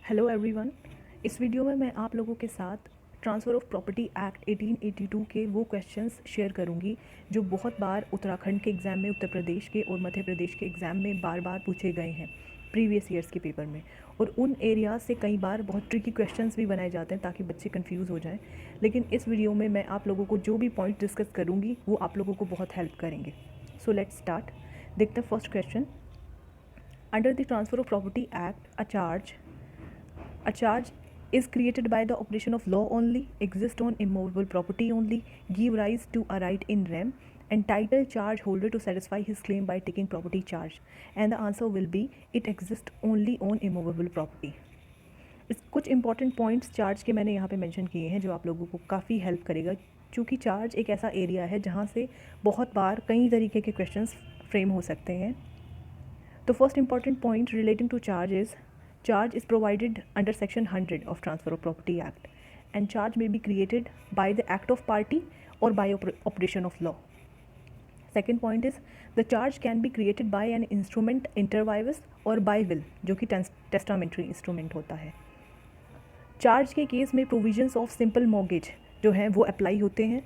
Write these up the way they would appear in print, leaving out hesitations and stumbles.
Hello everyone. इस video में मैं आप लोगों के साथ ट्रांसफ़र ऑफ प्रॉपर्टी एक्ट 1882 के वो क्वेश्चंस शेयर करूंगी जो बहुत बार उत्तराखंड के एग्ज़ाम में, उत्तर प्रदेश के और मध्य प्रदेश के एग्ज़ाम में बार बार पूछे गए हैं प्रीवियस ईयर्स के पेपर में। और उन एरियाज से कई बार बहुत ट्रिकी क्वेश्चंस भी बनाए जाते हैं ताकि बच्चे कन्फ्यूज़ हो जाएँ। लेकिन इस वीडियो में मैं आप लोगों को जो भी पॉइंट डिस्कस करूँगी वो आप लोगों को बहुत हेल्प करेंगे। So let's start. देखते हैं first question. Under the transfer of property act, a charge is created by the operation of law only, exist on immovable property only, give rise to a right in rem, entitle charge holder to satisfy his claim by taking property charge. And the answer will be it exists only on immovable property. इस कुछ important points charge के मैंने यहाँ पे mention किए हैं जो आप लोगों को काफ़ी हेल्प करेगा, क्योंकि चार्ज एक ऐसा एरिया है जहाँ से बहुत बार कई तरीके के क्वेश्चंस फ्रेम हो सकते हैं। तो first important point relating to charge is charge is provided under section 100 of transfer of property act, and charge may be created by the act of party or by operation of law. Second point is the charge can be created by an instrument inter vivus or by will, जो कि testamentary instrument होता है। Charge के case में provisions of simple mortgage जो हैं वो apply होते हैं।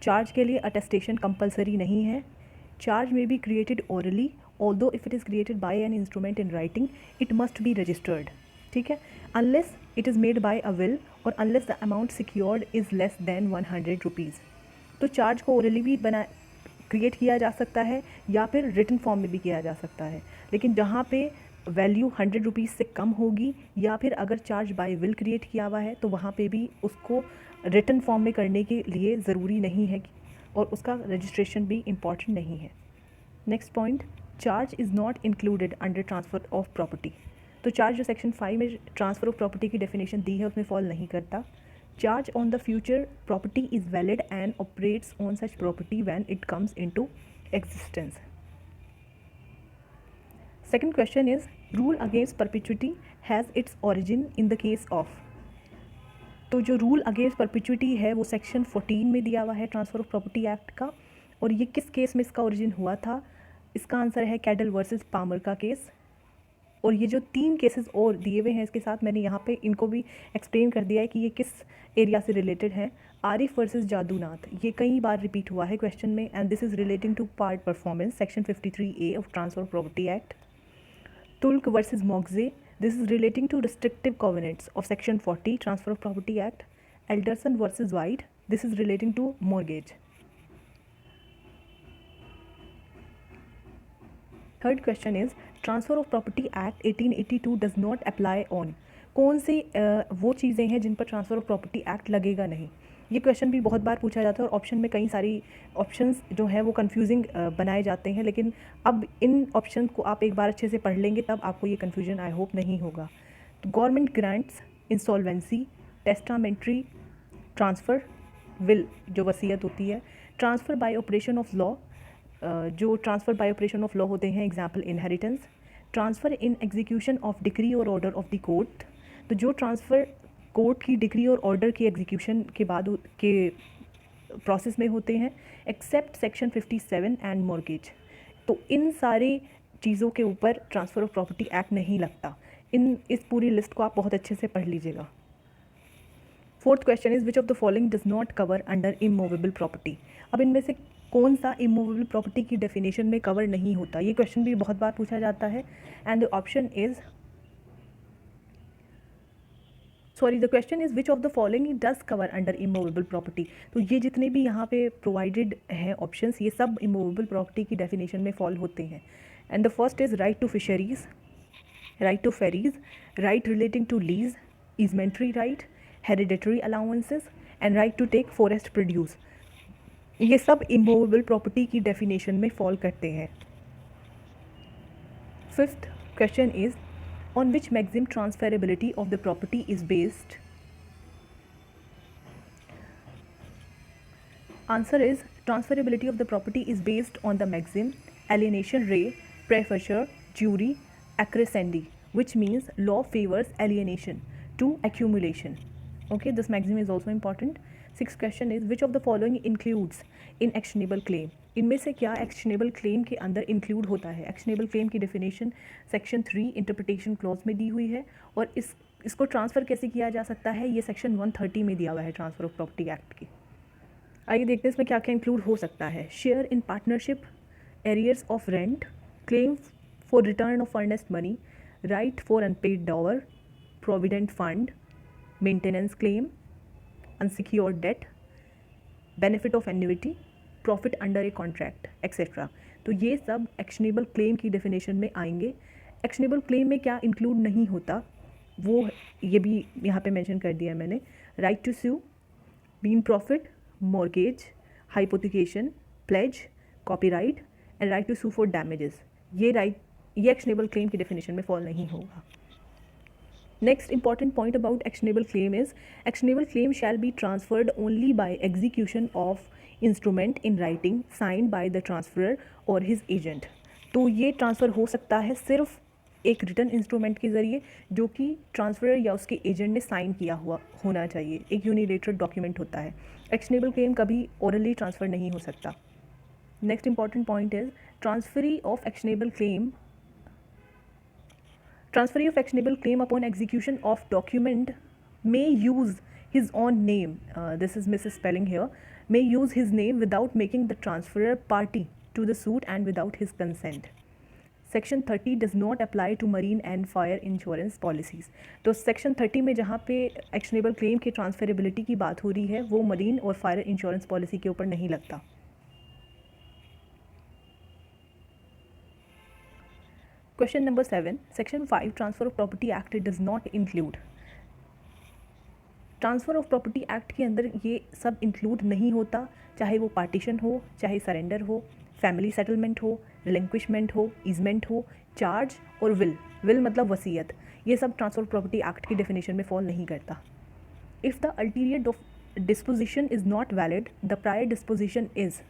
चार्ज के लिए अटेस्टेशन कंपलसरी नहीं है। चार्ज में be created orally, although if it is created by an instrument in writing it must be registered, ठीक है, unless it is made by a will or unless the amount secured is less than 100 rupees। तो charge को orally भी create किया जा सकता है या फिर रिटन फॉर्म में भी किया जा सकता है, लेकिन जहाँ पे वैल्यू 100 रुपीज़ से कम होगी या फिर अगर चार्ज बाय विल क्रिएट किया हुआ है तो वहाँ पे भी उसको रिटन फॉर्म में करने के लिए ज़रूरी नहीं है और उसका रजिस्ट्रेशन भी इम्पॉर्टेंट नहीं है। Next point, charge is not included under transfer of property. तो चार्ज जो सेक्शन 5 में ट्रांसफ़र ऑफ प्रॉपर्टी की डेफिनेशन दी है उसमें फॉल नहीं करता। Charge on the future property is valid and operates on such property when it comes into existence. Second question is rule against perpetuity has its origin in the case of. तो जो rule against परपिचुइटी है वो section 14 में दिया हुआ है transfer of property act का, और ये किस केस में इसका ओरिजिन हुआ था? इसका आंसर है कैडल वर्सेस पामर का केस। और ये जो 3 केसेस और दिए हुए हैं इसके साथ मैंने यहाँ पे इनको भी एक्सप्लेन कर दिया है कि ये किस एरिया से रिलेटेड है। आरिफ वर्सेस जादूनाथ, ये कई बार रिपीट हुआ है क्वेश्चन में, and this is relating to part performance section 53A of transfer of property act. Tulk versus Moxhay, this is relating to restrictive covenants of section 40 transfer of property act. Alderson versus White, this is relating to mortgage. Third question is transfer of property act 1882 does not apply on. कौन सी वो चीज़ें हैं जिन पर transfer of property act लगेगा नहीं? ये question भी बहुत बार पूछा जाता है और ऑप्शन में कई सारी ऑप्शंस जो हैं वो कंफ्यूजिंग बनाए जाते हैं, लेकिन अब इन ऑप्शन को आप एक बार अच्छे से पढ़ लेंगे तब आपको ये कन्फ्यूजन आई होप नहीं होगा। तो government grants, insolvency, testamentary transfer, will जो वसीयत होती है, transfer by operation of law, जो transfer by operation of law होते हैं, example inheritance, transfer in execution of decree और ऑर्डर ऑफ द कोर्ट। तो जो ट्रांसफ़र कोर्ट की डिक्री और ऑर्डर की एग्जीक्यूशन के बाद के प्रोसेस में होते हैं, एक्सेप्ट सेक्शन 57 एंड मॉर्गेज। तो इन सारी चीज़ों के ऊपर ट्रांसफ़र ऑफ प्रॉपर्टी एक्ट नहीं लगता। इस पूरी लिस्ट को आप बहुत अच्छे से पढ़ लीजिएगा। Fourth question is which of the following does not cover under immovable property. अब इनमें से कौन सा इमूवेबल प्रॉपर्टी की डेफिनेशन में कवर नहीं होता? ये क्वेश्चन भी बहुत बार पूछा जाता है, and the option is the question is which of the following does cover under immovable property. तो ये जितने भी यहाँ पे प्रोवाइडेड हैं ऑप्शंस, ये सब इमूवेबल प्रॉपर्टी की डेफिनेशन में फॉल होते हैं। And the first is right to fisheries, right to ferries, right relating to lease, easementary right, hereditary allowances and right to take forest produce. ये सब इमूवेबल प्रॉपर्टी की definition में fall करते हैं। Fifth question is on which maxim transferability of the property is based. Answer is transferability of the property is based on the maxim alienation रे praefertur juri accrescendi, which means law favours alienation to accumulation. Okay, this maxim is also important. Sixth question is which of the following includes in actionable claim। इनमें से क्या actionable claim के अंदर include होता है? Actionable claim की definition section 3 interpretation clause में दी हुई है, और इस इसको ट्रांसफ़र कैसे किया जा सकता है, ये सेक्शन 130 में दिया हुआ है ट्रांसफ़र ऑफ प्रॉपर्टी एक्ट की। आइए देखते हैं इसमें क्या क्या इंक्लूड हो सकता है। Share in partnership, arrears of rent, claim for return of earnest money, right for unpaid dower, provident fund, maintenance claim, unsecured debt, benefit of annuity, profit under a contract etcetera. तो ये सब actionable claim की definition में आएंगे। Actionable claim में क्या include नहीं होता वो ये भी यहाँ पे मेंशन कर दिया है मैंने। Right to sue, mean profit, mortgage, hypothecation, pledge, copyright and right to sue for damages, ये एक्शनेबल क्लेम की डेफिनेशन में फॉल नहीं होगा। Next important point about actionable claim is actionable claim shall be transferred only by execution of instrument in writing signed by the transferor or his agent। तो ये transfer हो सकता है सिर्फ एक रिटन इंस्ट्रूमेंट के ज़रिए जो कि ट्रांसफरर या उसके एजेंट ने साइन किया हुआ होना चाहिए, एक यूनिलेटरल डॉक्यूमेंट होता है। एक्शनेबल क्लेम कभी ओरली ट्रांसफ़र नहीं हो सकता। Next important point is transferee of actionable claim upon execution of document may use his own name, this is misspelling here, may use his name without making the transferor party to the suit and without his consent। Section 30 does not apply to marine and fire insurance policies। तो section 30 में जहाँ पे actionable claim की transferability की बात हो रही है वो मरीन और फायर इंश्योरेंस पॉलिसी के ऊपर नहीं लगता। Question number 7, section 5 transfer of property act does not include. Transfer of property act के अंदर ये सब इंक्लूड नहीं होता, चाहे वो पार्टीशन हो, चाहे सरेंडर हो, फैमिली सेटलमेंट हो, रिलिंक्विशमेंट हो, ईजमेंट हो, चार्ज और विल मतलब वसीयत, ये सब ट्रांसफ़र ऑफ प्रॉपर्टी एक्ट की डेफिनेशन में फॉल नहीं करता। If the ulterior disposition is not valid the prior disposition is.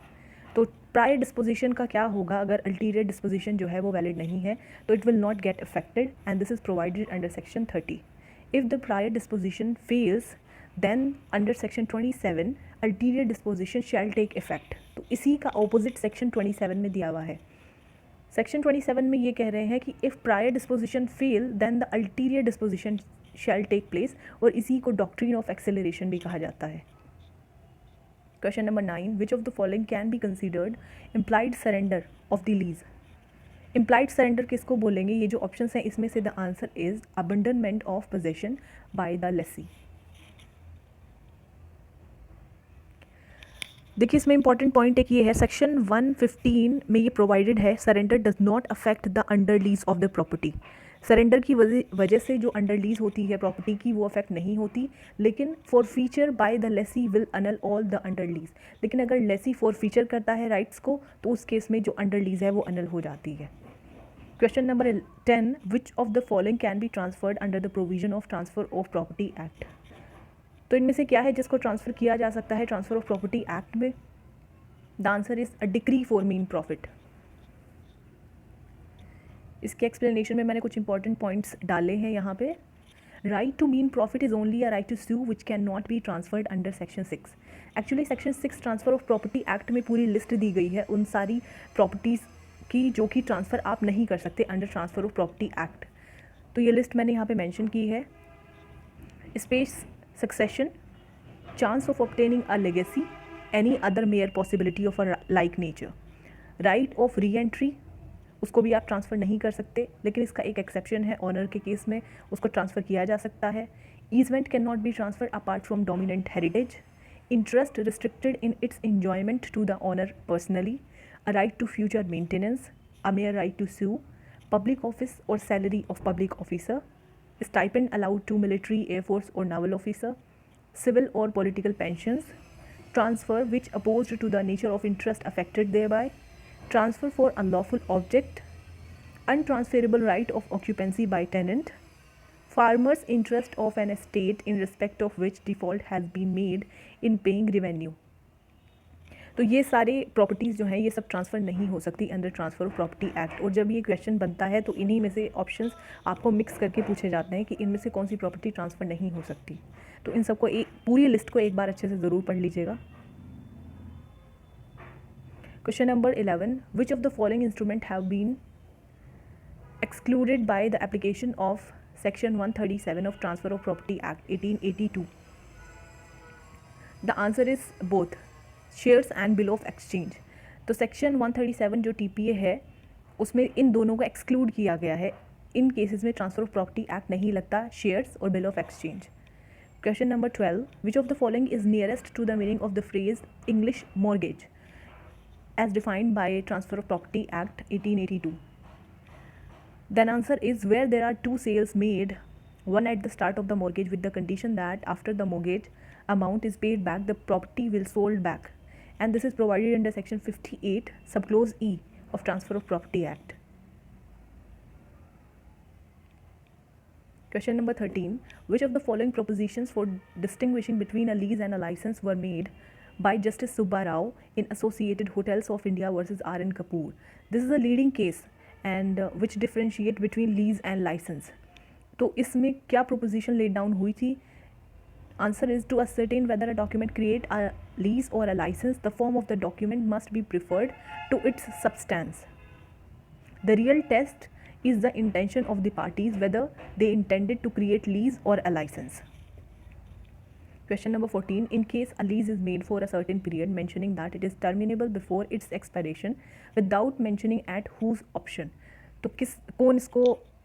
तो प्रायर डिस्पोजिशन का क्या होगा अगर अल्टीरियर डिस्पोजिशन जो है वो वैलिड नहीं है, तो it will not get affected and this is provided under section 30। If the prior disposition fails then under section 27 ulterior disposition shall take effect. तो इसी का ऑपोजिट सेक्शन 27 में दिया हुआ है। सेक्शन 27 में ये कह रहे हैं कि if prior disposition fail then the ulterior disposition shall take place, और इसी को डॉक्ट्रिन ऑफ एक्सेलरेशन भी कहा जाता है। Question number 9, which of the following can be considered implied surrender of the lease. Implied surrender किसको बोलेंगे, ये जो ऑप्शन हैं इसमें से the answer is abandonment of possession by the lessee. देखिए इसमें इंपॉर्टेंट पॉइंट एक ये है, सेक्शन 115 में ये प्रोवाइडेड है surrender does not affect the under lease of the property. Surrender की वजह से जो अंडर लीज होती है प्रॉपर्टी की वो अफेक्ट नहीं होती, लेकिन for feature bye the Lesi will Anal all the under lease. लेकिन अगर लेसी फॉर फीचर करता है राइट्स को तो उस केस में जो अंडर लीज है वो अनल हो जाती है। Question number 10, which of the following can B transferred under the provision of transfer of property act. तो इनमें से क्या है जिसको ट्रांसफ़र किया जा सकता है ट्रांसफ़र ऑफ प्रॉपर्टी एक्ट में। The answer is a decree for mean profit. इसके एक्सप्लेनेशन में मैंने कुछ इंपॉर्टेंट पॉइंट्स डाले हैं यहाँ पे। Right to mean profit is only a right to sue which can not be transferred under section 6। Actually section 6 transfer of property act में पूरी लिस्ट दी गई है उन सारी प्रॉपर्टीज़ की जो कि ट्रांसफ़र आप नहीं कर सकते under transfer of property act. तो ये लिस्ट मैंने यहाँ पे मेंशन की है। Space succession, chance of obtaining a legacy, any other mere possibility of a like nature, right of re-entry, उसको भी आप ट्रांसफ़र नहीं कर सकते, लेकिन इसका एक एक्सेप्शन है, ऑनर के केस में उसको ट्रांसफ़र किया जा सकता है। Easement can not be transferred apart from dominant heritage, interest restricted in its enjoyment to the owner personally, a right to future maintenance, a mere right to sue, public office और salary of public officer, stipend allowed to military, air force or naval officer, civil or political pensions, transfer which opposed to the nature of interest affected thereby, transfer for unlawful object, untransferable right of occupancy by tenant, farmer's interest of an estate in respect of which default has been made in paying revenue। तो ये सारे properties जो हैं ये सब transfer नहीं हो सकती under transfer of property act. और जब ये क्वेश्चन बनता है तो इन्हीं में से ऑप्शंस आपको मिक्स करके पूछे जाते हैं कि इनमें से कौन सी प्रॉपर्टी ट्रांसफ़र नहीं हो सकती। तो इन सबको एक पूरी लिस्ट को एक बार अच्छे से ज़रूर पढ़ लीजिएगा। Question number 11, which of the following instrument have been excluded by the application of Section 137 of Transfer of Property Act 1882? The answer is both, shares and bill of exchange. तो सेक्शन 137 जो TPA है उसमें इन दोनों को exclude किया गया है. इन केसेस में ट्रांसफर ऑफ प्रॉपर्टी एक्ट नहीं लगता, शेयर्स और bill of exchange. Question number 12. Which of the following is nearest to the meaning of the phrase English mortgage as defined by Transfer of Property Act 1882? Then answer is where there are two sales made, one at the start of the mortgage with the condition that after the mortgage amount is paid back, the property will sold back, and this is provided under section 58 subclause E of Transfer of Property Act. Question number 13. Which of the following propositions for distinguishing between a lease and a license were made by Justice Subba Rao in Associated Hotels of India versus R.N. Kapoor? This is a leading case and which differentiate between lease and license. तो इसमें क्या proposition laid down हुई थी? Answer is to ascertain whether a document create a lease or a license, the form of the document must be preferred to its substance. The real test is the intention of the parties, whether they intended to create lease or a license. Question number 14. In case a lease is made for a certain period, mentioning that it is terminable before its expiration without mentioning at whose option. तो कौन इसको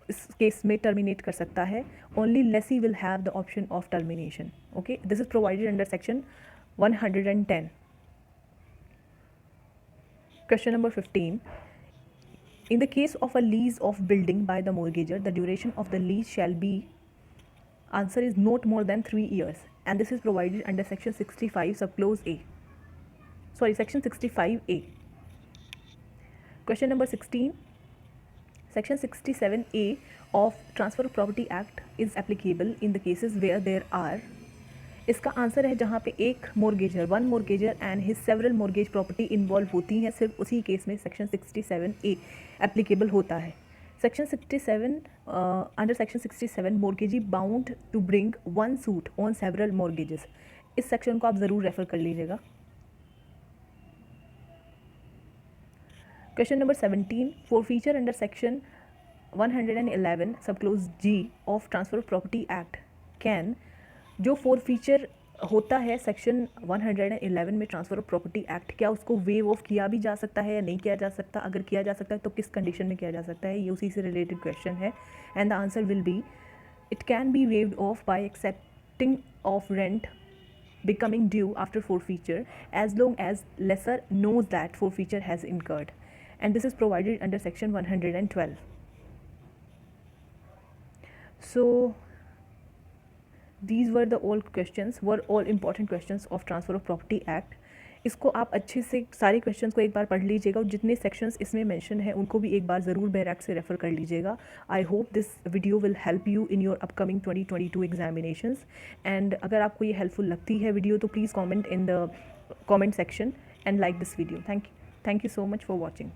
इस case में terminate कर सकता है? Only lessee will have the option of termination. Okay, this is provided under section 110. Question number 15. In the case of a lease of building by the mortgagor, the duration of the lease shall be, answer is not more than 3 years, and this is provided under section 65 subclause A. Sorry, section 65A. Question number 16. Section 67A of Transfer of Property Act is applicable in the cases where there are. इसका answer है जहाँ पे एक mortgagor, one mortgagor and his several mortgage property involve होती हैं, सिर्फ उसी case में सेक्शन 67A एप्लीकेबल होता है. Section 67 under section 67 mortgagee bound to bring one suit on several mortgages. इस सेक्शन को आप ज़रूर रेफर कर लीजिएगा. Question number 17. Forfeiture under section 111 subclause G of transfer of property act can, जो forfeiture होता है सेक्शन 111 में ट्रांसफ़र ऑफ प्रॉपर्टी एक्ट, क्या उसको वेव ऑफ किया भी जा सकता है या नहीं किया जा सकता? अगर किया जा सकता है तो किस कंडीशन में किया जा सकता है? ये उसी से रिलेटेड क्वेश्चन है and the answer will be it can be waived of bye accepting of rent becoming due after forfeiture as long as lessor knows that forfeiture has incurred, and this is provided under section 112. So these were the all questions, were all important questions of Transfer of Property Act. इसको आप अच्छे से सारे questions को एक बार पढ़ लीजिएगा और जितने सेक्शंस इसमें मेंशन है उनको भी एक बार ज़रूर बैरक से रेफ़र कर लीजिएगा. I hope this video will help you in your upcoming 2022 examinations. And अगर आपको ये हेल्पफुल लगती है वीडियो तो please comment in the comment section and like this video. Thank you so much for watching.